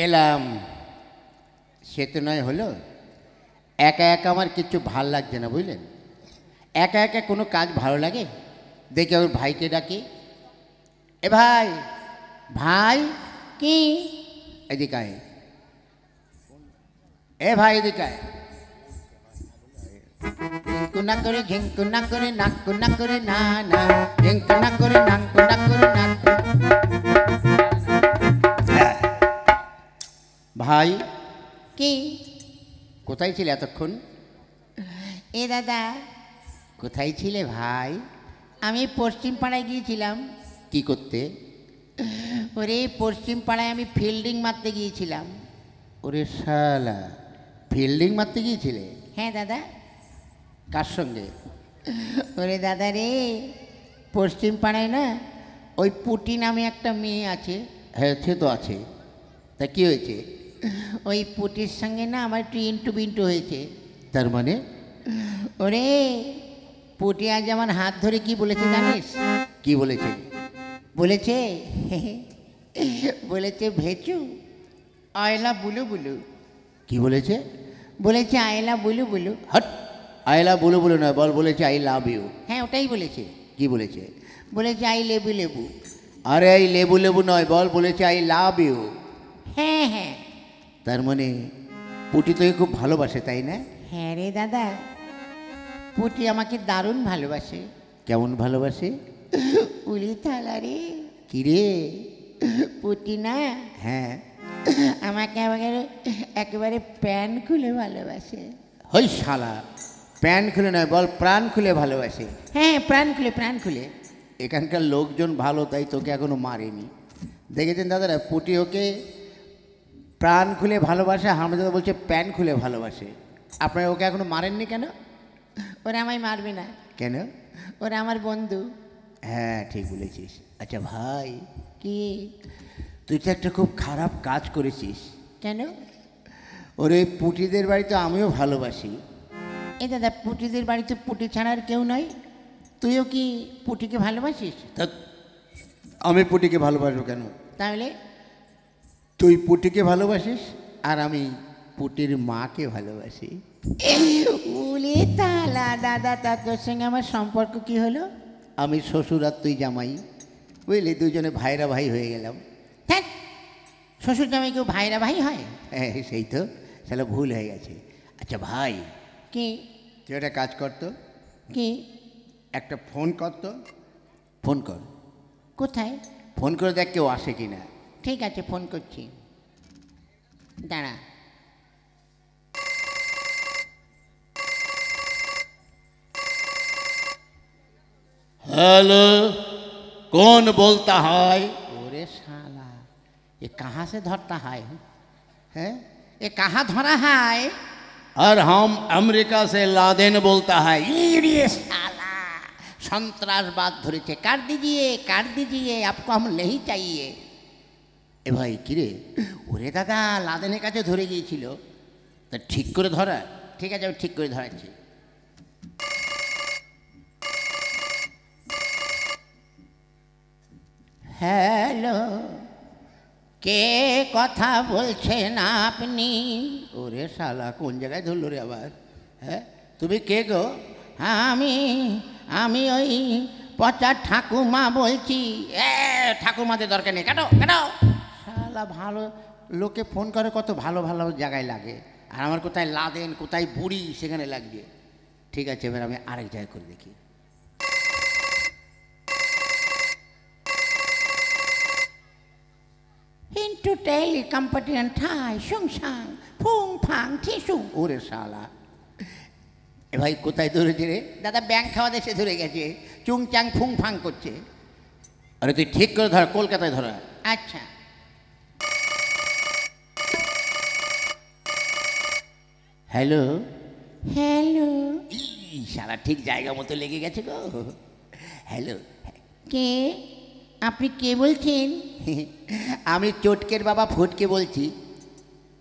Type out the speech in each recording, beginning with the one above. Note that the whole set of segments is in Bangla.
এলাম, সে তো নয় হলো। একা একা আমার কিছু ভাল লাগছে না, বুঝলেন? একা একা কোনো কাজ ভালো লাগে? দেখে ওর ভাইকে ডাকি, এ ভাই, ভাই কি এদিকে আয়, এ ভাই এদিকে আয়। ঝিঙ্কু না করে ঝিঙ্কু না করে নাকু না করে না না, ঝিঙ্কু না করে নাকু না করে না। ভাই কি, কোথায় ছিলে এতক্ষণ? এ দাদা, কোথায় ছিলে ভাই? আমি পশ্চিম পাড়ায় গিয়েছিলাম। কি করতে? ওরে পশ্চিম পাড়ায় আমি ফিল্ডিং মারতে গিয়েছিলাম। ওরে শালা, ফিল্ডিং মারতে গিয়েছিলে? হ্যাঁ দাদা। কার সঙ্গে? ওরে দাদা রে, পশ্চিম পাড়ায় না ওই পুটি নামে একটা মেয়ে আছে। হ্যাঁ সে তো আছে, তা কি হয়েছে? ওই পুটির সঙ্গে না আমার একটু ইন্টু বিন্টু হয়েছে। তার মানে? ওরে পুটি আজ আমার হাত ধরে কি বলেছে জানিস? কি বলেছে? বলেছে বলেছে ভেচু আয়লা বুলু বুলু। কি বলেছে? বলেছে আয়লা বুলু বুলু। হট, আইলা বলে বলে নয়, বল বলেছে আই লাভ ইউ। হ্যাঁ ওটাই বলেছে। কি বলেছে? বলেছে আই লেবু লেবু। আরে এই লেবু লেবু নয়, বল বলেছে আই লাভ ইউ। হ্যাঁ হ্যাঁ। তার মানে পুটি তোকে খুব ভালোবাসে, তাই না? হ্যাঁ রে দাদা, পুটি আমাকে দারুণ ভালোবাসে। কেমন ভালোবাসে? উলি থালা রে। কি রে? পুটি না হ্যাঁ আমাকে একেবারে প্যান খুলে ভালোবাসে। হই শালা, প্যান খুলে নয়, বল প্রাণ খুলে ভালোবাসে। হ্যাঁ প্রাণ খুলে প্রাণ খুলে। এখানকার লোকজন ভালো, তাই তোকে এখনো মারেনি। দেখেছেন দাদারা, পুটি ওকে প্রাণ খুলে ভালোবাসে, হামদাদা বলছে প্যান খুলে ভালোবাসে। আপনারা ওকে এখনো মারেননি কেন? ওরা আমায় মারবে না। কেন? ওরা আমার বন্ধু। হ্যাঁ ঠিক বলেছিস। আচ্ছা ভাই, কি? তুই তো একটা খুব খারাপ কাজ করেছিস। কেন? ওরে পুটিদের বাড়িতে আমিও ভালোবাসি। এ দাদা, পুটিদের বাড়িতে পুটি ছাড়া আর কেউ নয়। তুইও কি পুটিকে ভালোবাসিস? তা আমি পুটিকে ভালোবাসবো কেন? তাহলে? তুই পুটিকে ভালোবাসিস আর আমি পুটির মাকে ভালোবাসি। উলি তালা দাদা, তা তোর সঙ্গে আমার সম্পর্ক কি হলো? আমি শ্বশুর আর তুই জামাই, বুঝলি, দুজনে ভাইরা ভাই হয়ে গেলাম। হ্যাঁ, শ্বশুর জামাই কেউ ভাইরা ভাই হয়? হ্যাঁ সেই তো, সেটা ভুল হয়ে গেছে। আচ্ছা ভাই, কি? তুই একটা কাজ করতো, কি? একটা ফোন করতো। ফোন কর। কোথায়? ফোন করে দেখ কেউ আসে কি না। ঠিক আছে, ফোন করছি, দাঁড়া। हेलो, कौन बोलता है? ओरे साला, ये कहाँ से धरता है? हैं? ये कहाँ धरा है? और हम अमेरिका से लादेन बोलता है। ये साला সন্ত্রাসবাদ ধরেছে। কাট দিজিয়ে, কাট দিজিয়ে, आपको हम नहीं चाहिए। এ ভাই কিরে? ওরে দাদা, লাদেনের কাছে ধরে গিয়েছিল। তা ঠিক করে ধরা। ঠিক আছে, আমি ঠিক করে ধরাচ্ছি। হ্যালো, কে কথা বলছেন আপনি? ওরে শালা, কোন জায়গায় ধরলো রে আবার? হ্যাঁ তুমি কে গো? আমি ওই পচা ঠাকুমা বলছি। ঠাকুমাদের দরকার নেই, কাটো কাটো। শালা, ভালো লোকে ফোন করে কত ভালো ভালো জায়গায় লাগে, আর আমার কোথায় লাদেন, কোথায় বুড়ি, সেখানে লাগবে। ঠিক আছে, এবার আমি আরেক জায়গায় করে দেখি। ইন্টু টেলি কম্পাটিয়ান ঠাই সংসাং ফুং ফাং ঠিসুং। ওরে শালা, এ ভাই কোথায় ধরেছে রে? দাদা, ব্যাংক খাওয়া দেশে ধরে গেছে, চুং চাং ফুং ফাং করছে। আরে তুই ঠিক করে ধর, কলকাতায় ধরা। আচ্ছা। হ্যালো। হ্যালো। শালা ঠিক জায়গা মতো লেগে গেছে গো। হ্যালো। কে? আপনি কে বলছেন? আমি চটকের বাবা ফুটকে বলছি।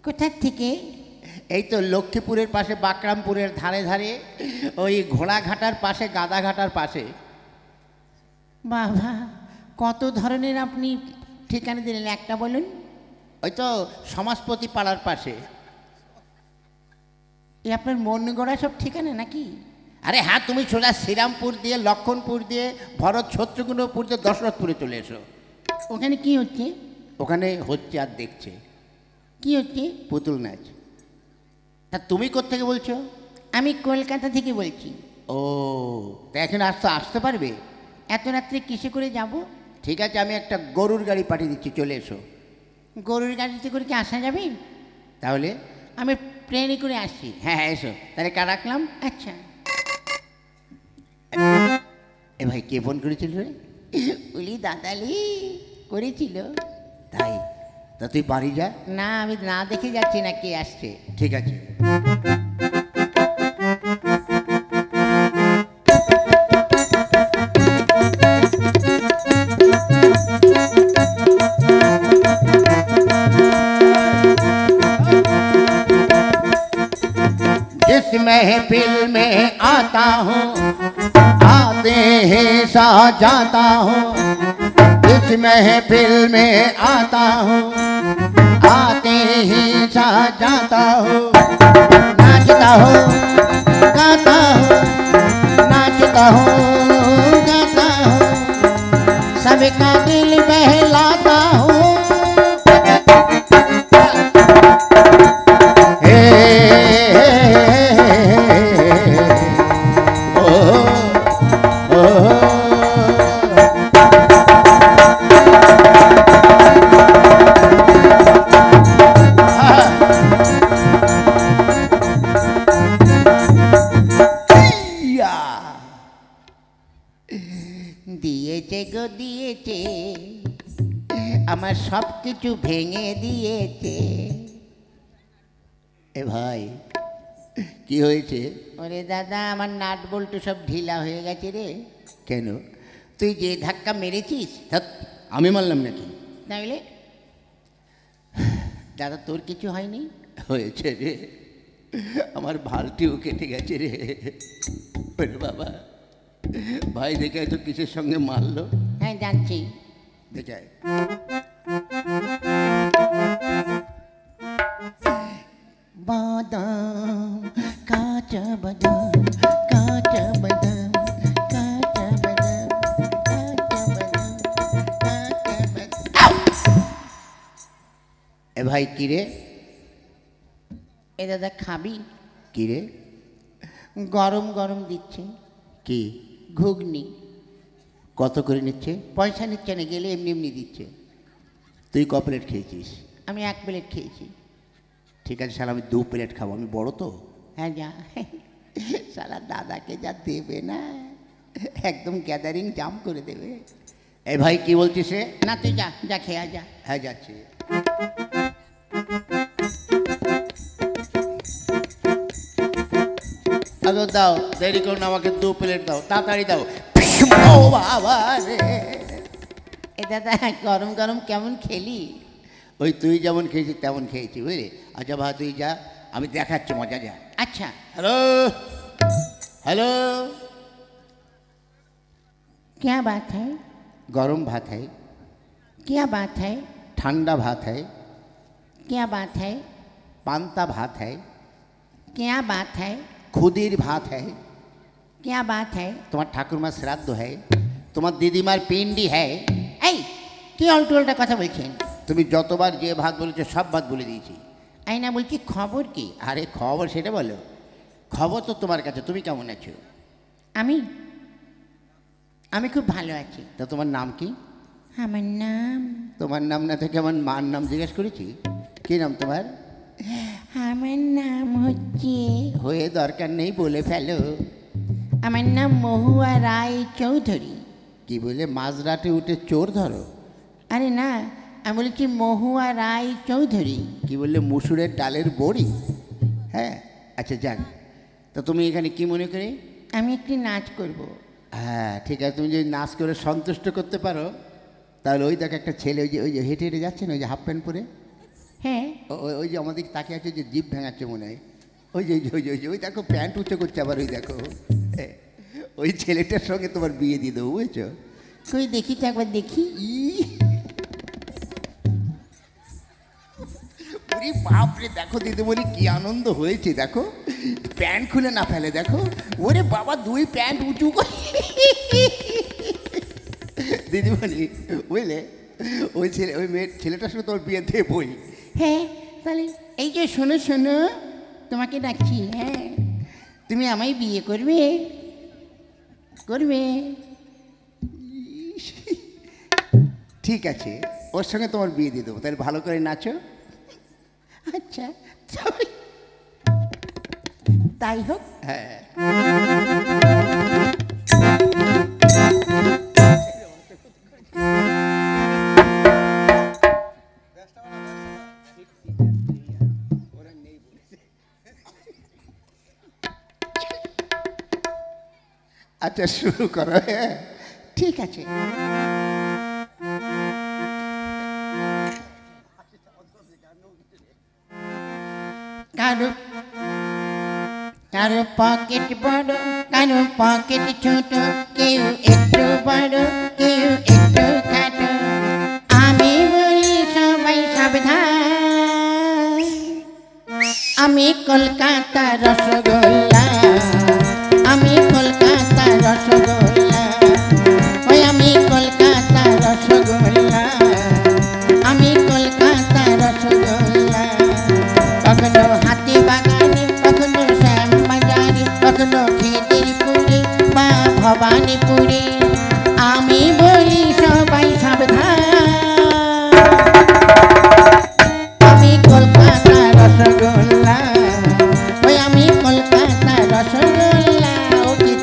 কোথার থেকে? এই তো লক্ষ্মীপুরের পাশে, বাকরামপুরের ধারে ধারে, ওই ঘোড়াঘাটার পাশে, গাদাঘাটার পাশে। বাবা, কত ধরনের আপনি ঠিকানা দিলেন, একটা বলুন। ওই তো সমাজপতি পাড়ার পাশে। এই আপনার মন গড়া সব ঠিকানা নাকি? আরে হ্যাঁ, তুমি সোজা শ্রীরামপুর দিয়ে, লক্ষণপুর দিয়ে, ভরত শত্রুঘ্নপুর দিয়ে দশরথপুরে চলে এসো। ওখানে কি হচ্ছে? ওখানে হচ্ছে আর দেখছে। কি হচ্ছে? পুতুল নাচ। তা তুমি কোত্থেকে বলছো? আমি কলকাতা থেকে বলছি। ও, তা এখন আসতে পারবে? এত রাত্রে কিসে করে যাব? ঠিক আছে, আমি একটা গরুর গাড়ি পাঠিয়ে দিচ্ছি, চলে এসো। গরুর গাড়িতে করে কি আসা যাবে? তাহলে আমি ট্রেনে করে আসছি। হ্যাঁ হ্যাঁ, এসো। তাহলে কার রাখলাম? আচ্ছা। এ ভাই, কে ফোন করেছিল রে? উলি দাদালি করেছিল। তাই? তা তুই বাড়ি যা। না, আমি না দেখে যাচ্ছি না কে আসছে। ঠিক আছে। जिस महफिल में आता हूँ आते ही सा जाता हूँ, जिस महफिल में आता हूँ आते ही सा जाता हूँ, नाचता हूँ गाता हूँ, नाचता हूँ गाता हूँ, सबका दिल बहलाता हूँ। দিয়েছে গো দিয়েছে, আমার সব কিছু ভেঙে দিয়েছে। এ ভাই, কি হয়েছে? ওরে দাদা, আমার নাট বল্টু সব ঢিলা হয়ে গেছে রে। কেন? তুই যে ধাক্কা মেরেছিস। ধ্যাৎ, আমি মারলাম নাকি? তাহলে দাদা তোর কিছু হয়নি? হয়েছে রে, আমার ভালটিও কেটে গেছে রে। ওরে বাবা, ভাই দেখে তো কিসের সঙ্গে মারলো। হ্যাঁ জানছি। দেখে বাদাম কাঁচা বাদাম, কাঁচা বাদাম, কাঁচা বাদাম, কাঁচা বাদাম, কাঁচা বাদাম। এ ভাই, কি রে? এ দাদা খাবি? কি রে? গরম গরম দিচ্ছে। কি? ঘুগনি। কত করে নিচ্ছে? পয়সা নিচ্ছে না, গেলে এমনি এমনি দিচ্ছে। তুই ক প্লেট খেয়েছিস? আমি 1 প্লেট খেয়েছি। ঠিক আছে শালা, আমি 2 প্লেট খাবো, আমি বড় তো। হ্যাঁ যা। শালা দাদাকে যা দেবে না, একদম গ্যাদারিং জাম করে দেবে। এ ভাই, কি বলছিস রে? না তুই যা, যা খেয়ে যা। হ্যাঁ, যাচ্ছি। আদর দাও, দেরি করুন, আমাকে 2 প্লেট দাও, তাড়াতাড়ি দাও। ও বাবা রে! এ দাদা গরম গরম কেমন খেলি? ওই তুই যেমন খেয়েছিস তেমন খেয়েছি, বুঝলি? আচ্ছা ভাই, তুই যা, আমি দেখাচ্ছি মজা। যা। अच्छा। হ্যালো হ্যালো, क्या बात है? गरम भात है, क्या बात है? ठंडा भात है, क्या बात है? पांता भात है, क्या बात है? खुदीर भात है, क्या बात है? तुम्हार ठाकुरमा श्राद्ध है, তোমার দিদিমার পিন্ডি হ্যাঁ। এই কি উল্টো উল্টা কথা বলছেন? তুমি যতবার যে ভাত বলেছো সব ভাত বলে দিয়েছি। এই না বলছি খবর কি? আরে খবর সেটা বলো। খবর তো তোমার কাছে, তুমি কেমন আছো? আমি আমি খুব ভালো আছি। তা তোমার নাম কি? আমার নাম, তোমার নাম না থেকে আমার মার নাম জিজ্ঞেস করেছি। কি নাম তোমার? আমার নাম হচ্ছে, হয়ে দরকার নেই, বলে ফেলো। আমার নাম মহুয়া রায় চৌধুরী। কি বলে মাঝরাতে উঠে চোর ধরো? আরে না, আমি বলছি মহুয়া রায় চৌধুরী। কি বললে মুসুরের ডালের বড়ি? হ্যাঁ, আচ্ছা যাক। তা তুমি এখানে কি মনে করে? আমি একটি নাচ করব। হ্যাঁ ঠিক আছে, তুমি যদি নাচ করে সন্তুষ্ট করতে পারো তাহলে ওই দেখো একটা ছেলে, ওই যে হেঁটে হেঁটে যাচ্ছে না, ওই যে হাফ প্যান্ট পরে, হ্যাঁ ওই যে আমাদের তাকিয়ে আছে, যে জিভ ভেঙাচ্ছে মনে হয়, ওই যে ওই দেখো প্যান্ট উঁচু করছে আবার, ওই দেখো ওই ছেলেটার সঙ্গে তোমার বিয়ে দিয়ে দেবো, বুঝেছো? কই দেখি তো একবার দেখি। আরে বাপরে, দেখো দিদিমণি কি আনন্দ হয়েছে, দেখো প্যান্ট খুলে না ফেলে, দেখো ওরে বাবা, 2 প্যান্ট উঁচু করে। দিদিমণি বুঝলে, ওই ছেলেটার সঙ্গে তোর বিয়ে দেবই। হ্যাঁ, তাহলে এই যে শোনো শোনো, তোমাকে ডাকছি। হ্যাঁ, তুমি আমায় বিয়ে করবে? করবে? ঠিক আছে, ওর সঙ্গে তোমার বিয়ে দিয়ে দেবো, তাহলে ভালো করে নাচো। আচ্ছা, তাই হোক। হ্যাঁ, আচ্ছা শুরু করো। হ্যাঁ ঠিক আছে। কারো কারো পকেট বড়, কারো পকেট ছোট, কেউ একটু বড়, কেউ একটু খাটো। আমি বলি সবাই সাবধান, আমি কলকাতা রসগোল্লা, আমি কলকাতা রসগোল্লা, ওই আমি কলকাতা রসগোল্লা, আমি কলকাতা রসগোল্লা। কখনো হাতি বাগানে, কখনো শ্যামবাজারে, কখনো খিদিরপুরে বা ভবানীপুরে, আমি বলি সবাই সাবধান, আমি কলকাতা রসগোল্লা, ওই আমি কলকাতা রসগোল্লা। ও কি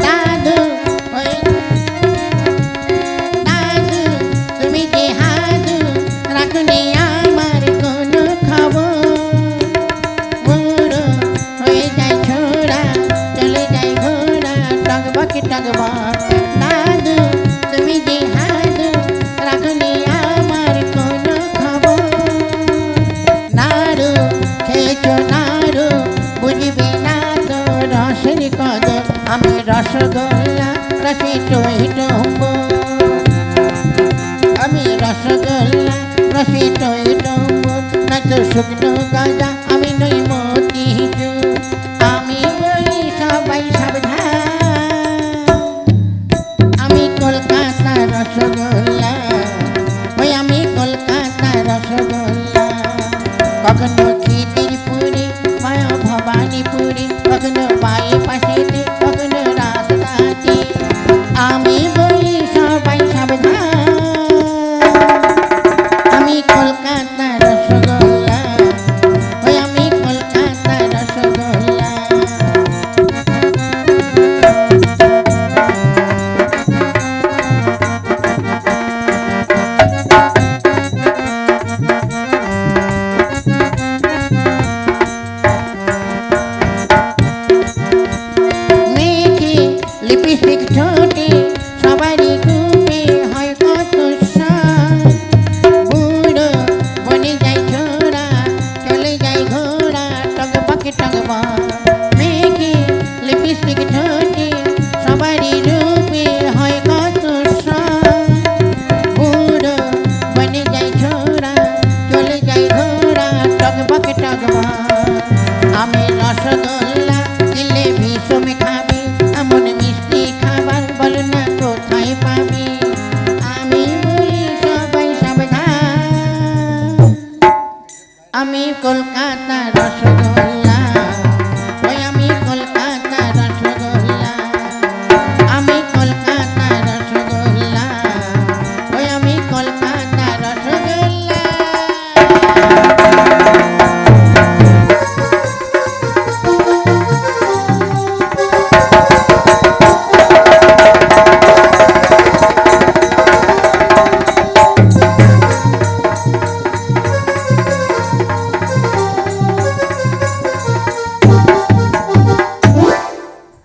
দাদু, ওই দাদু, তুমি যে হাদু, রাখনি আমার কোনো খবর। বুড়ো হয়ে যায় ছোড়া, চলে যায় ঘোড়া, টকবক টকবক। দাদু, তুমি যে হাদু, রাখনি আমার কোনো খবর। নাড়ু খেয়েছো নাড়ু, বুঝবে না তো রসের কদর, আমি রসগোল্লা রসে টই টম্বো, আমি রসগোল্লা রসে টই টম্বো, নয়তো শুকনো গাঁজা, আমি নই মতিচুর, আমি বলি সবাই সাবধান, আমি কলকাতা রসগোল্লা, ওই আমি কলকাতা রসগোল্লা। কখনো খিদিরপুরে বা ভবানীপুরে, কখনো বাইপাসেতে, কখনো রাস্তাতে, আমি বলি সবাই সাবধান, আমি কলকাতা রসগোল্লা, ওই আমি কলকাতা রসগোল্লা। মেখে লিপস্টিক ঠোঁটে,